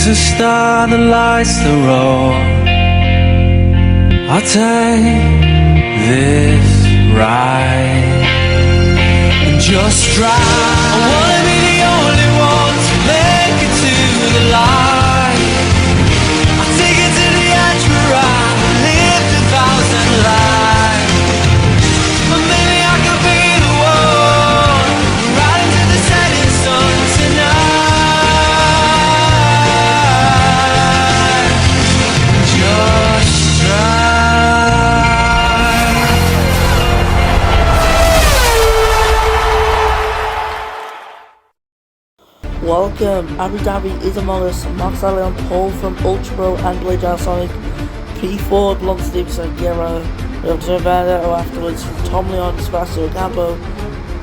a star that lights the road. I'll take this ride and just drive. I wanna be the only one to make it to the light. I'll take it to the edge where I lived 1,000 lives. But maybe I could be the one right into the setting sun tonight. Just drive. Welcome, A.G.E is among us. Max Alley on pole from Ultra Pro and Blade Sonic. P4 belongs to David Sanguero. We have Gervado afterwards from Tom Leon, Sebastian Campo.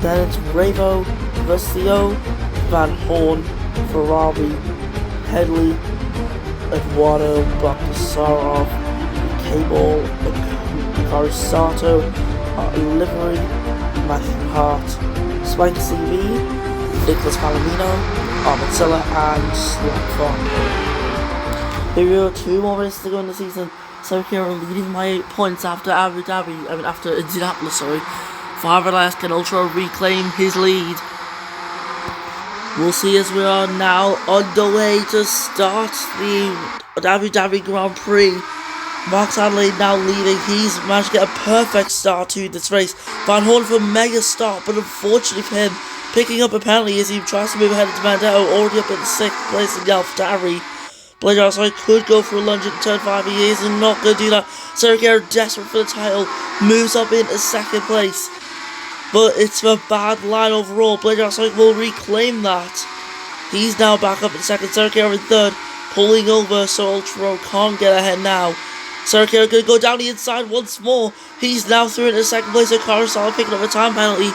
Then it's Ravo, Vestio, Van Horn, Ferrari, Headley, Eduardo, Bakasarov, Cable, Carisato, Livery, Matthew Hart, Spike CV, Nicholas Palomino, Armazilla, and Slapfon. Here are 2 more races to go in the season. Sergio leading by 8 points after after Indianapolis, 5 Alaska and Ultra reclaim his lead. We'll see as we are now underway to start the Abu Dhabi Grand Prix. Max Adelaide now leading. He's managed to get a perfect start to this race. Van Horn for a mega start, but unfortunately for him, picking up a penalty as he tries to move ahead of Mandetto, already up in 6th place in the AlphaTauri. Blade outside could go for a lunge at turn 5. He is not going to do that. Sergio, desperate for the title, moves up into 2nd place. But it's a bad line overall. Blade outside will reclaim that. He's now back up in 2nd. Sergio in 3rd, pulling over so Ultra can't get ahead now. Sergio could go down the inside once more. He's now through into 2nd place. Carousel picking up a time penalty.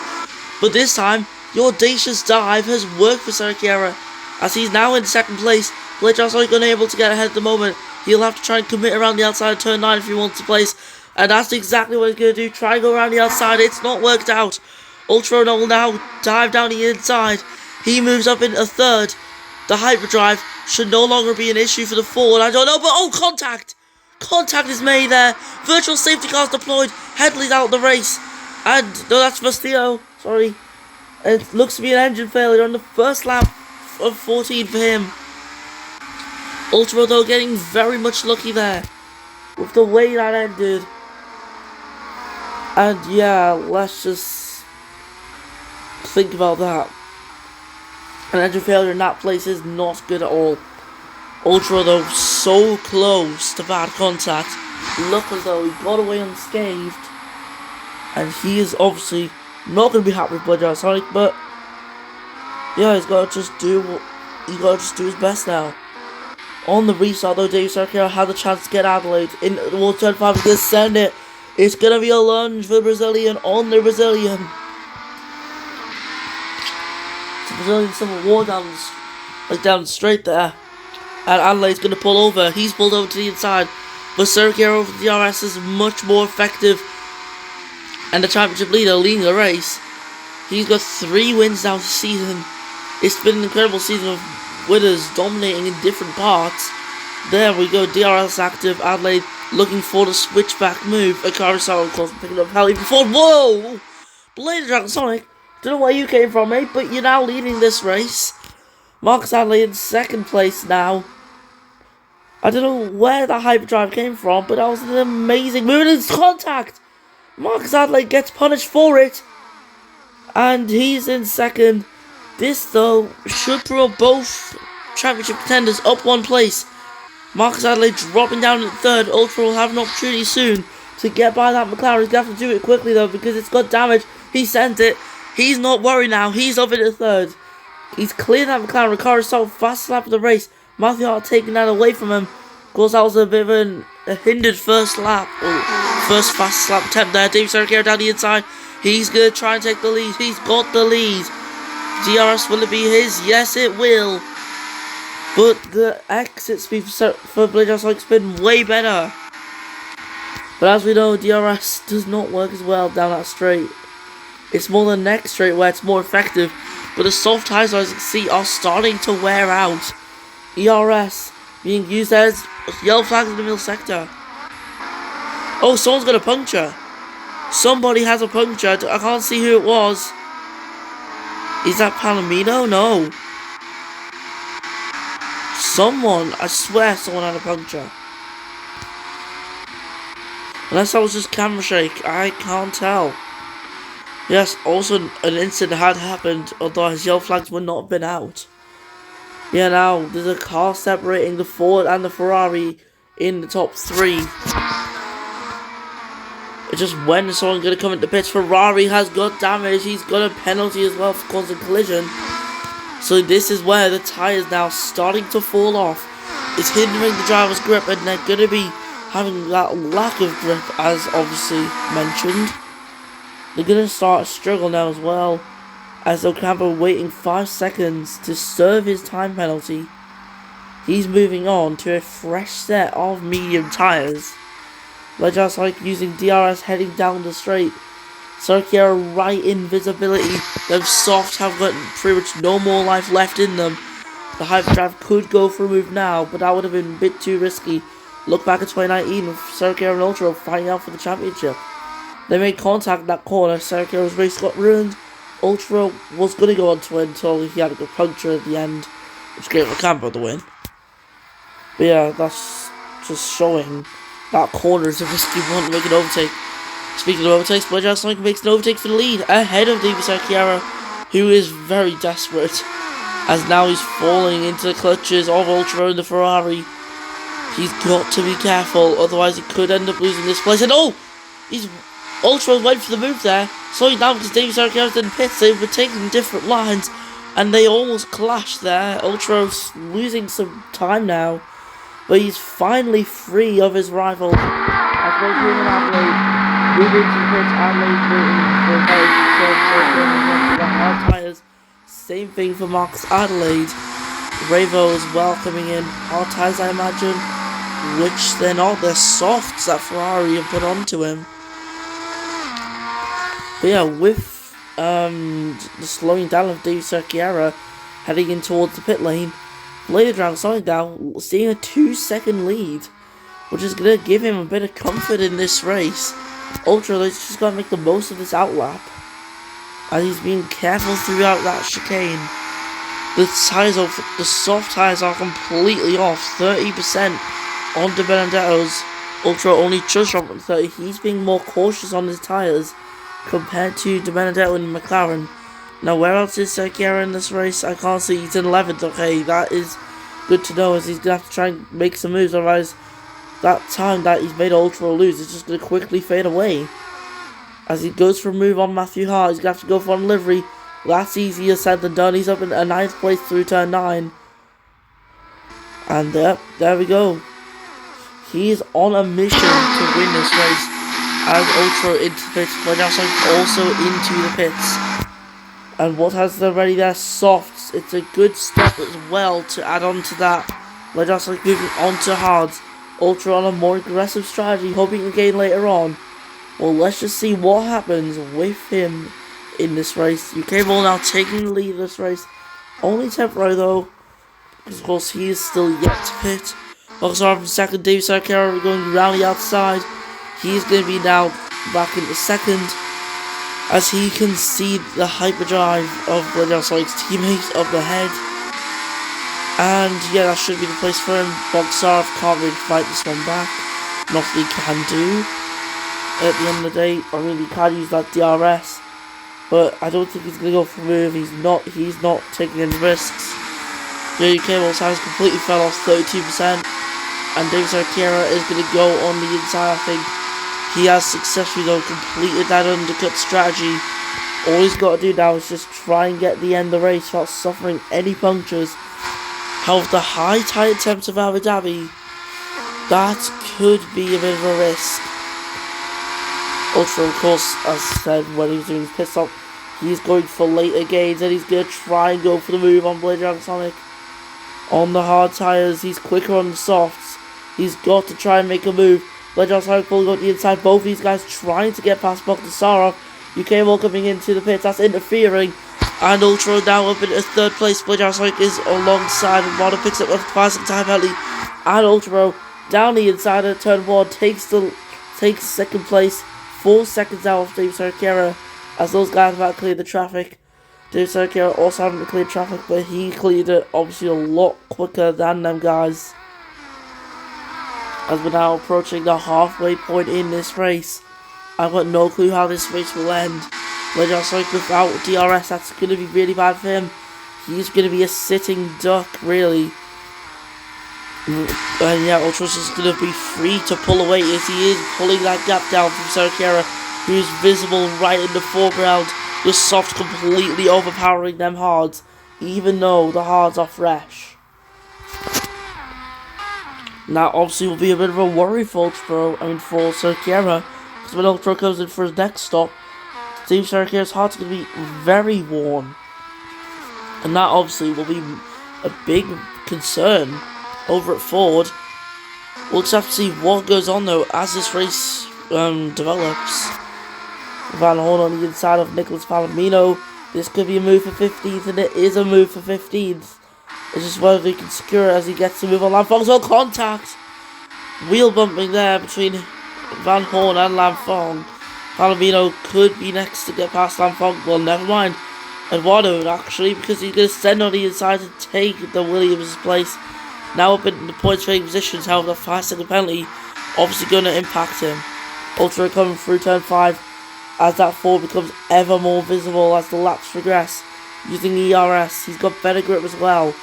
But this time, the audacious dive has worked for Sergio, as he's now in 2nd place. Blade also unable to get ahead at the moment. He'll have to try and commit around the outside of turn 9 if he wants to place. And that's exactly what he's going to do. Try and go around the outside. It's not worked out. Ultra will now dive down the inside. He moves up into 3rd. The hyperdrive should no longer be an issue for the forward. I don't know, but oh, contact! Contact is made there. Virtual safety cars deployed. Headley's out of the race. And, no, that's Vestio. Sorry. It looks to be an engine failure on the first lap of 14 for him. Ultra though getting very much lucky there with the way that ended. And yeah, let's just think about that. An engine failure in that place is not good at all. Ultra though so close to bad contact. Look as though he got away unscathed. And he is obviously not going to be happy with Blood Sonic, but yeah, he's got to just do his best now. On the restart though, Dave Sergio had the chance to get Adelaide in towards turn 5. He's going to send it. It's going to be a lunge for the Brazilian on the Brazilian. So Brazilian Civil War down straight there. And Adelaide's going to pull over. He's pulled over to the inside. But Sergio over the DRS is much more effective. And the championship leader leading the race. He's got 3 wins now this season. It's been an incredible season of winners dominating in different parts. There we go, DRS active. Adelaide looking for the switchback move. A carousel, of course, picking up Halley before. Whoa! Blade Dragon Sonic. Don't know where you came from, mate, but you're now leading this race. Marcus Adelaide in 2nd place now. I don't know where that hyperdrive came from, but that was an amazing move. And it's contact! Marcus Adelaide gets punished for it. And he's in 2nd. This, though, should put both championship contenders up 1 place. Marcus Adelaide dropping down in 3rd. Ultra will have an opportunity soon to get by that McLaren. He's going to have to do it quickly, though, because it's got damage. He sent it. He's not worried now. He's up into 3rd. He's cleared that McLaren. Ricardo so fast lap of the race. Matthew Hart taking that away from him. Of course, that was a bit of a hindered first lap. First fast lap attempt there. Dave Sergio down the inside. He's going to try and take the lead. He's got the lead. DRS, will it be his? Yes, it will. But the exit speed for Blade Sonic's been way better. But as we know, DRS does not work as well down that straight. It's more the next straight where it's more effective. But the soft tyres, as you can see, are starting to wear out. ERS being used as yellow flags in the middle sector. Oh, someone's got a puncture. Somebody has a puncture. I can't see who it was. Is that Palomino? No. Someone, I swear someone had a puncture. Unless that was just camera shake, I can't tell. Yes, also an incident had happened, although his yellow flags would not have been out. Yeah, now there's a car separating the Ford and the Ferrari in the top 3. It's just when is someone going to come into pits? Ferrari has got damage. He's got a penalty as well for causing collision. So this is where the tyres now starting to fall off. It's hindering the driver's grip, and they're going to be having that lack of grip, as obviously mentioned. They're going to start a struggle now as well, as Ocampo waiting 5 seconds to serve his time penalty. He's moving on to a fresh set of medium tyres. They're just like using DRS heading down the straight. Sergio right in visibility. Them softs have got pretty much no more life left in them. The hyperdrive could go for a move now, but that would have been a bit too risky. Look back at 2019 with Sergio and Ultra fighting out for the championship. They made contact in that corner. Sergio's race got ruined. Ultra was going to go on to win until he had a good puncture at the end, which gave Ocampo the win. But yeah, that's just showing that corner is a risky one to make an overtake. Speaking of overtakes, Blake Sonic makes an overtake for the lead ahead of David Ricciardo, who is very desperate, as now he's falling into the clutches of Ultra and the Ferrari. He's got to be careful, otherwise he could end up losing this place. And oh! Ultra went for the move there, slowing down because David Ricciardo's in pits. They were taking different lines, and they almost clashed there. Ultra's losing some time now, but he's finally free of his rival. As well as him and Adelaide moving to the pitch, Adelaide waiting for hard tyres. Same thing for Max Adelaide. Ravo as well coming in. Hard tyres, I imagine, which they're not. They're softs that Ferrari have put onto him. But yeah, with the slowing down of David Ricciardo heading in towards the pit lane, later down, slowing down, seeing a 2-second lead, which is going to give him a bit of comfort in this race. Ultra, he's just got to make the most of this outlap, as he's being careful throughout that chicane. The soft tyres are completely off, 30% on De Benedetto's. Ultra only just dropped from 30. He's being more cautious on his tyres compared to De Benedetto and McLaren. Now, where else is Sergio in this race? I can't see. He's in 11th. Okay, that is good to know, as he's going to have to try and make some moves. Otherwise, that time that he's made Ultra lose is just going to quickly fade away. As he goes for a move on Matthew Hart, he's going to have to go for one livery. That's easier said than done. He's up in a 9th place through turn 9. And there we go. He is on a mission to win this race. As Ultra into the pits, but also into the pits. And what has them ready there? Softs. It's a good step as well to add on to that. But just like moving on to hards. Ultra on a more aggressive strategy, hoping to gain later on. Well, let's just see what happens with him in this race. UK Ball now taking the lead of this race. Only temporary though, because of course he is still yet to pit. Also from second, David Ricciardo going around the outside. He's going to be now back into second, as he can see the hyperdrive of Sonic's teammate up ahead. And yeah, that should be the place for him. Bogsarov can't really fight this one back. Nothing he can do. At the end of the day, I mean, he can use that DRS, but I don't think he's going to go for a move. He's not taking any risks. The UK World has completely fell off 32%, and David Ricciardo is going to go on the inside, I think. He has successfully though completed that undercut strategy. All he's got to do now is just try and get the end of the race without suffering any punctures. However, the high tire temps of Abu Dhabi, that could be a bit of a risk. Ultra, of course, as I said, when he was doing his pit stop, he's going for later gains, and he's going to try and go for the move on Blade Dragon Sonic. On the hard tires, he's quicker on the softs. He's got to try and make a move. Blade Dragon Sonic pulling out the inside. Both these guys trying to get past Bogdanarov. UK Ball coming into the pits, that's interfering. And Ultra now up in 3rd place. Blade Dragon Sonic is alongside, and Mono picks up a passing time penalty. And Ultra down the inside of turn 1 takes second place, 4 seconds out of Dave Sarkera, as those guys have cleared the traffic. Dave Sarkera also having to clear traffic, but he cleared it obviously a lot quicker than them guys. As we're now approaching the halfway point in this race, I've got no clue how this race will end. But just like without DRS, that's going to be really bad for him. He's going to be a sitting duck, really. And yeah, Ultra's just going to be free to pull away as he is pulling that gap down from Sarkera, who's visible right in the foreground. The softs completely overpowering them hards, even though the hards are fresh. Now, obviously, will be a bit of a worry for for Sarkera, because when Ultra comes in for his next stop, Steve Sarkera's hard's going to be very worn. And that obviously will be a big concern over at Ford. We'll just have to see what goes on though as this race develops. Van Horn on the inside of Nicholas Palomino. This could be a move for 15th, and it is a move for 15th. It's just whether he can secure it as he gets to move on Lamfong's on contact. Wheel bumping there between Van Horn and Lamfong. Palomino could be next to get past Lamfong. Well, never mind. Eduardo actually, because he's going to send on the inside to take the Williams' place. Now up in the points trading positions, however, the 5-second penalty obviously going to impact him. Ultra coming through turn 5 as that Ford becomes ever more visible as the laps progress. Using ERS, he's got better grip as well.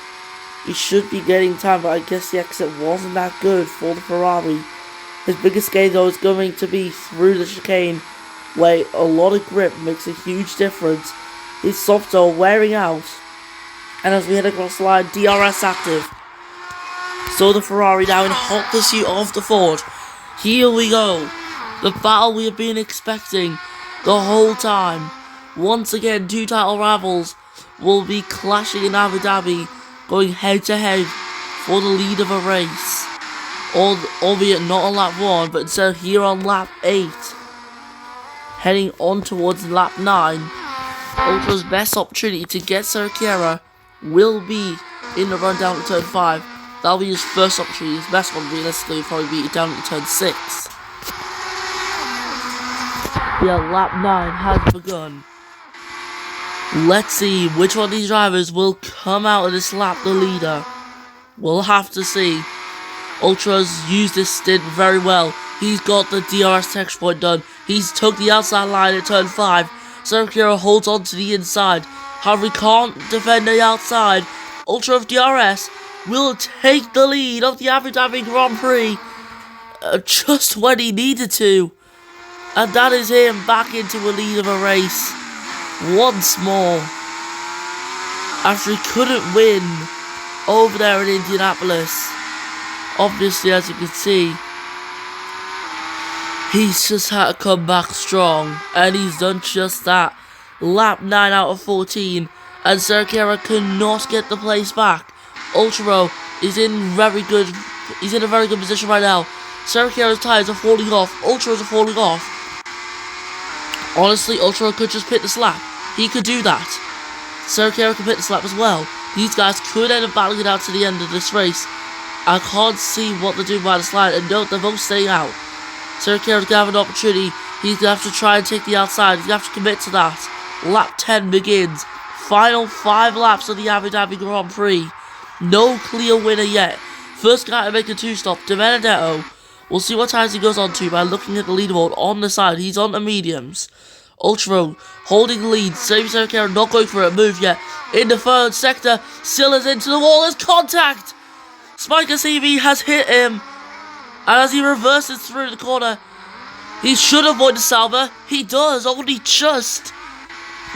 He should be getting time, but I guess the exit wasn't that good for the Ferrari. His biggest gain though is going to be through the chicane, where a lot of grip makes a huge difference. His softs are wearing out, and as we head across the line, DRS active. So the Ferrari now in hot pursuit of the Ford. Here we go. The battle we have been expecting the whole time. Once again, two title rivals will be clashing in Abu Dhabi, going head to head for the lead of a race. Albeit not on lap 1, but instead here on lap 8. Heading on towards lap 9. Ultra's best opportunity to get Sarkera will be in the run down to turn 5. That'll be his first opportunity. His best one realistically will probably be down to turn 6. Yeah, lap 9 has begun. Let's see which one of these drivers will come out of this lap the leader. We'll have to see. Ultra's used this stint very well. He's got the DRS texture point done. He's took the outside line at turn 5. Sarkera holds on to the inside. However, he can't defend the outside. Ultra of DRS will take the lead of the Abu Dhabi Grand Prix just when he needed to. And that is him back into a lead of a race once more. After he couldn't win over there in Indianapolis. Obviously, as you can see, he's just had to come back strong, and he's done just that. Lap 9 out of 14, and Sarkera cannot get the place back. Ultra is in a very good position right now. Sarkera's tyres are falling off. Ultra's are falling off. Honestly, Ultra could just pit this lap. He could do that. Sarkera could pit this lap as well. These guys could end up battling it out to the end of this race. I can't see what they're doing by the slide, and note they're both staying out. Sarkera's gonna have an opportunity. He's gonna have to try and take the outside. He's gonna have to commit to that. Lap 10 begins. Final 5 laps of the Abu Dhabi Grand Prix. No clear winner yet. First guy to make a 2-stop, De Benedetto. We'll see what times he goes on to by looking at the leaderboard on the side. He's on the mediums. Ultra holding the lead. Save Sarkera not going for a move yet. In the third sector, Silla's into the wall. There's contact. Spiker CV has hit him. And as he reverses through the corner, he should avoid the Salva. He does, only just.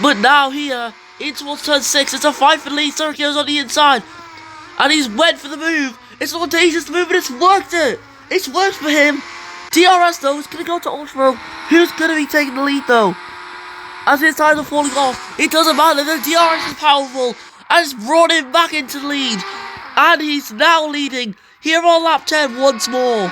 But now here, in towards turn 6, it's a fight for the lead. Sarkera's on the inside. And he's went for the move. It's an audacious move, and it's worked it. It's worked for him. DRS though is going to go to Ultra. Who's going to be taking the lead though? As his tires are falling off, it doesn't matter. The DRS is powerful. And it's brought him back into the lead. And he's now leading here on lap 10 once more.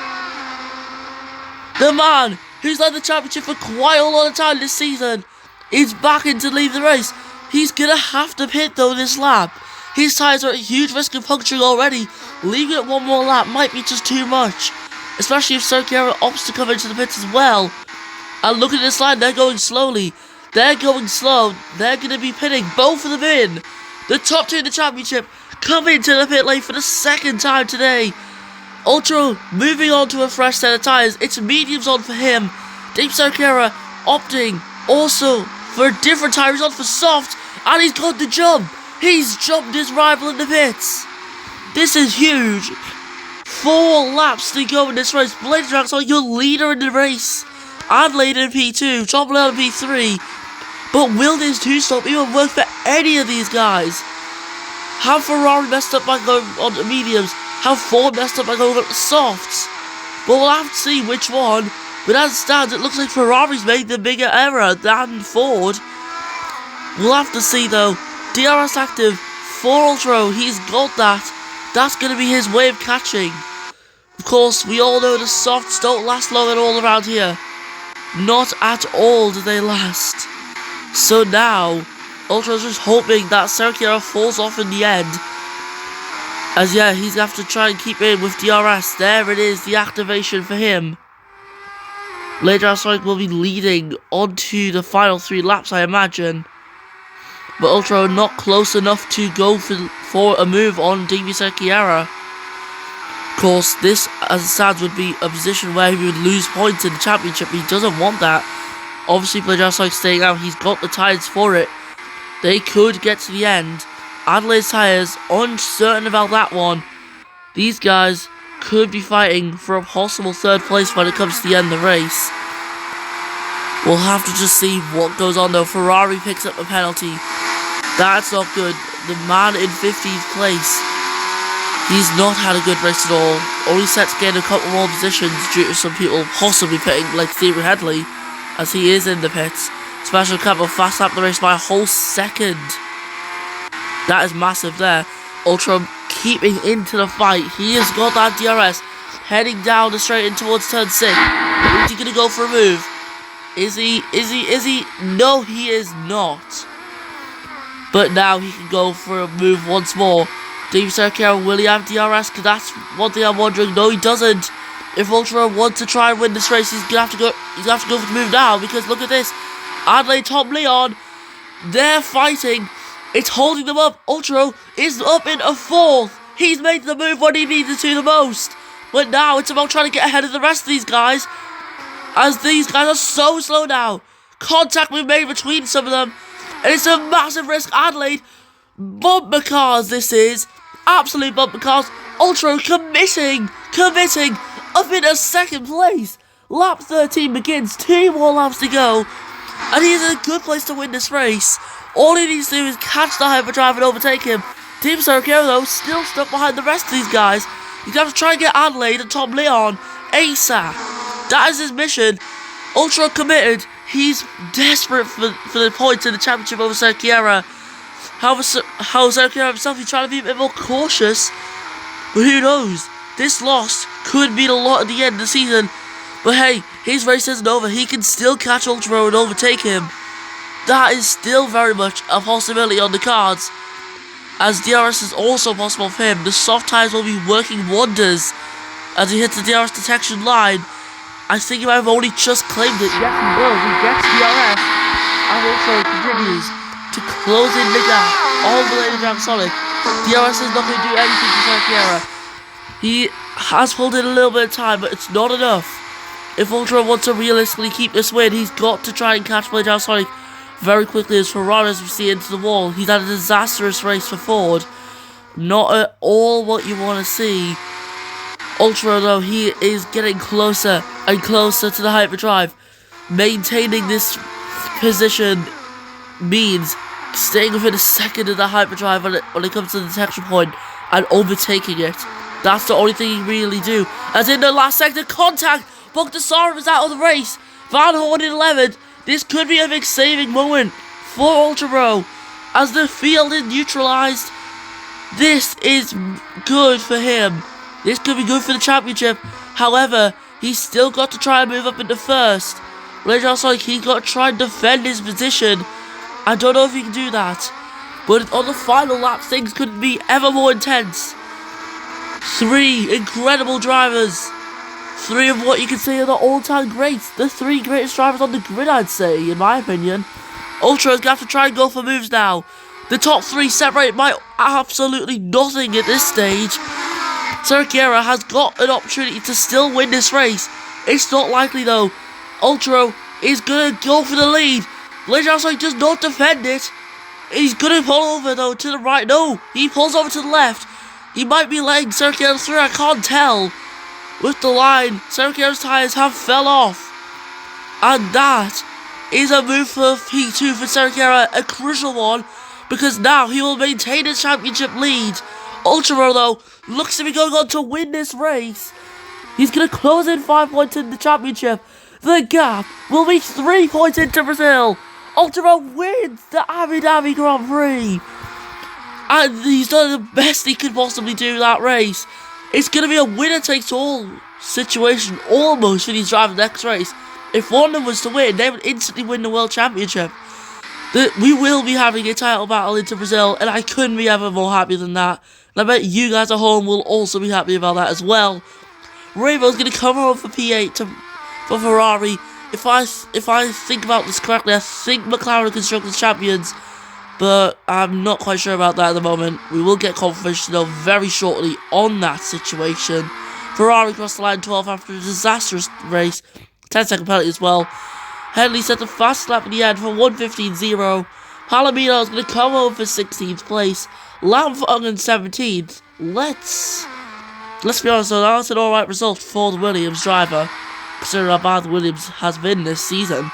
The man who's led the championship for quite a lot of time this season is back into lead the race. He's going to have to pit though this lap. His tyres are at huge risk of puncturing already. Leaving it one more lap might be just too much, especially if Sergio opts to come into the pits as well. And look at this line, they're going slowly. They're going slow. They're going to be pitting both of them in. The top two in the championship come into the pit lane for the second time today. Ultra moving on to a fresh set of tyres. It's mediums on for him. Dave Sergio opting also for a different tyre. He's on for soft, and he's got the jump. He's jumped his rival in the pits. This is huge. 4 laps to go in this race. Blade Tracks are your leader in the race. Adelaide in P2, Tom Leon in P3. But will this 2-stop even work for any of these guys? Have Ferrari messed up by going on the mediums? Have Ford messed up by going on the softs? But we'll have to see which one. But as it stands, it looks like Ferrari's made the bigger error than Ford. We'll have to see though. DRS active for Ultra, he's got that. That's going to be his way of catching. Of course, we all know the softs don't last long at all around here. Not at all do they last. So now, Ultra's just hoping that Sergio falls off in the end. As yeah, he's going to have to try and keep in with DRS. There it is, the activation for him. Later on, will be leading onto the final 3 laps, I imagine. But Ultra not close enough to go for a move on Davy Sergio. Of course, this, as it stands, would be a position where he would lose points in the championship. He doesn't want that. Obviously, Blades like staying out. He's got the tyres for it. They could get to the end. Adelaide's tyres, uncertain about that one. These guys could be fighting for a possible 3rd place when it comes to the end of the race. We'll have to just see what goes on though. Ferrari picks up a penalty. That's not good. The man in 15th place, he's not had a good race at all. Only set to gain a couple more positions due to some people possibly pitting, like Stephen Headley, as he is in the pits. Special Campbell fast lap the race by a whole second. That is massive there. Ultra keeping into the fight. He has got that DRS. Heading down the straight in towards turn 6. Is he going to go for a move? Is he? No, he is not. But now he can go for a move once more. Dave Sergio, will he have DRS? Because that's one thing I'm wondering. No, he doesn't. If Ultra wants to try and win this race, he's gonna have to go. He's gonna have to go for the move now. Because look at this, Adelaide, Tom Leon, they're fighting. It's holding them up. Ultra is up in a 4th. He's made the move when he needed to the most. But now it's about trying to get ahead of the rest of these guys, as these guys are so slow now. Contact was made between some of them, and it's a massive risk. Adelaide, bumper cars this is. Absolute bumper cars. Ultra committing up in a 2nd place. Lap 13 begins. 2 more laps to go, and he's in a good place to win this race. All he needs to do is catch the hyperdrive and overtake him. Team Sergio, though, still stuck behind the rest of these guys. He's going to have to try and get Adelaide and Tom Leon ASAP. That is his mission. Ultra committed. He's desperate for the points in the championship over Sergio. However, Sergio himself, he's trying to be a bit more cautious. But who knows? This loss could mean a lot at the end of the season. But hey, his race isn't over. He can still catch Ultra and overtake him. That is still very much a possibility on the cards, as DRS is also possible for him. The soft tyres will be working wonders as he hits the DRS detection line. I think he might have only just claimed it. Yes, he will. He gets DRS and also continues to close in the gap all the way to Jam Sonic. DRS is not going to do anything to Sergio. He has pulled in a little bit of time, but it's not enough. If Ultra wants to realistically keep this win, he's got to try and catch Jam Sonic very quickly, as Ferrari, as we see, into the wall. He's had a disastrous race for Ford. Not at all what you want to see. Ultra, though, he is getting closer and closer to the hyperdrive. Maintaining this position means staying within a second of the hyperdrive when it comes to the detection point and overtaking it. That's the only thing he really do. As in the last sector, contact! Bogdassarov is out of the race. Van Horn in 11th. This could be a big saving moment for Ultra Bro, as the field is neutralized. This is good for him. This could be good for the championship. However, he's still got to try and move up into 1st. Rage Sonic, he's got to try and defend his position. I don't know if he can do that. But on the final lap, things couldn't be ever more intense. 3 incredible drivers. 3 of what you can say are the all-time greats. The 3 greatest drivers on the grid, I'd say, in my opinion. Ultra is going to have to try and go for moves now. The top 3 separate by absolutely nothing at this stage. Sergio has got an opportunity to still win this race. It's not likely though. Ultra is going to go for the lead. Legendary does not defend it. He's going to pull over though to the right. No, he pulls over to the left. He might be letting Sergio through, I can't tell. With the line, Sergio's tyres have fell off. And that is a move for P2 for Sergio, a crucial one, because now he will maintain his championship lead. Ultra though looks to be going on to win this race. He's going to close in 5 points in the championship. The gap will be 3 points into Brazil. Ultra wins the Abu Dhabi Grand Prix. And he's done the best he could possibly do that race. It's going to be a winner-takes-all situation almost when he's driving the next race. If one of them was to win, they would instantly win the World Championship. We will be having a title battle into Brazil, and I couldn't be ever more happy than that. And I bet you guys at home will also be happy about that as well. Rainbow's going to come home for P8 for Ferrari. If I think about this correctly, I think McLaren are Constructors Champions, but I'm not quite sure about that at the moment. We will get confirmation though very shortly on that situation. Ferrari crossed the line 12 after a disastrous race, 10-second penalty as well. Henley set the fastest lap in the end for 1:15.0. Palomino is going to come home for 16th place. Lamfong in 17th. Let's be honest though, that's an alright result for the Williams driver, considering how bad Williams has been this season.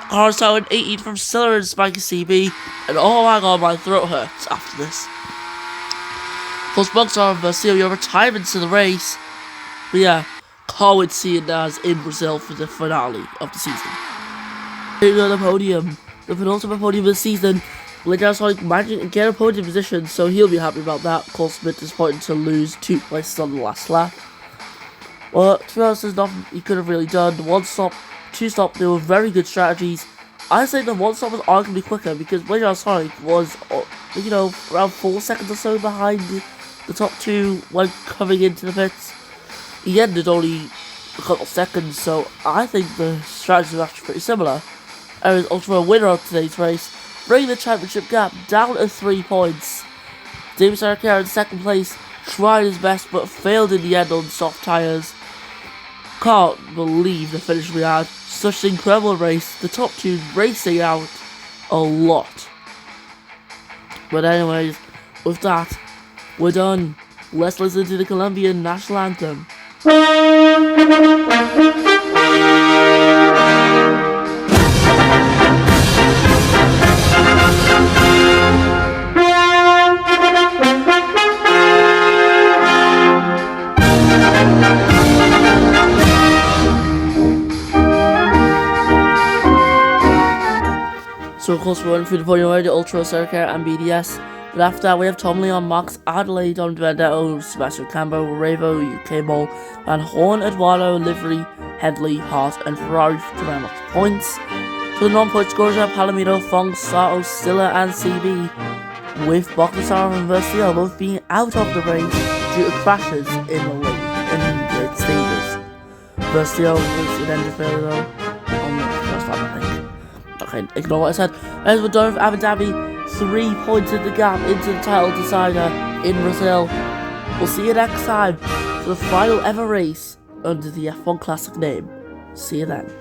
Carlos in 18th from Siller and Spiker CB, and oh my god, my throat hurts after this. Plus, Bugstar and Versio, your retirement to the race. But yeah, can't wait to see it as in Brazil for the finale of the season. Here we go, the podium. The penultimate podium of the season. Legendary managing to get a podium position, so he'll be happy about that. Of course, a bit disappointing to lose 2 places on the last lap. Well, to be honest, there's nothing he could have really done. The 1-stop, 2-stop, they were very good strategies. I'd say the 1-stop was arguably quicker because Legendary was, around 4 seconds or so behind the top 2 when coming into the pits. He ended only a couple of seconds, so I think the strategy was actually pretty similar. And Ultra a winner of today's race, bringing the championship gap down to 3 points. David Sarkar in 2nd place tried his best but failed in the end on soft tyres. Can't believe the finish we had. Such an incredible race. The top 2 racing out a lot. But anyways, with that, we're done. Let's listen to the Colombian national anthem. So of course we're running through the podium already, Ultra, Sercar and BDS. But after that we have Tom Leon, Max, Adelaide, Don Vendetto, Sebastian Cambo, Revo, UK Ball, Van Horn, Eduardo, Livery, Headley, Hart and Ferrari to round off the points. For the non-point scorers are Palomino, Fong, Sato, Stiller and CB, with Bokasar and Versio both being out of the race due to crashes in the late stages. Versio was an engine failure though on the first lap, I think. Okay, ignore what I said. As we're done with Abu Dhabi, 3 points in the gap into the title decider in Brazil. We'll see you next time for the final ever race under the F1 Classic name. See you then.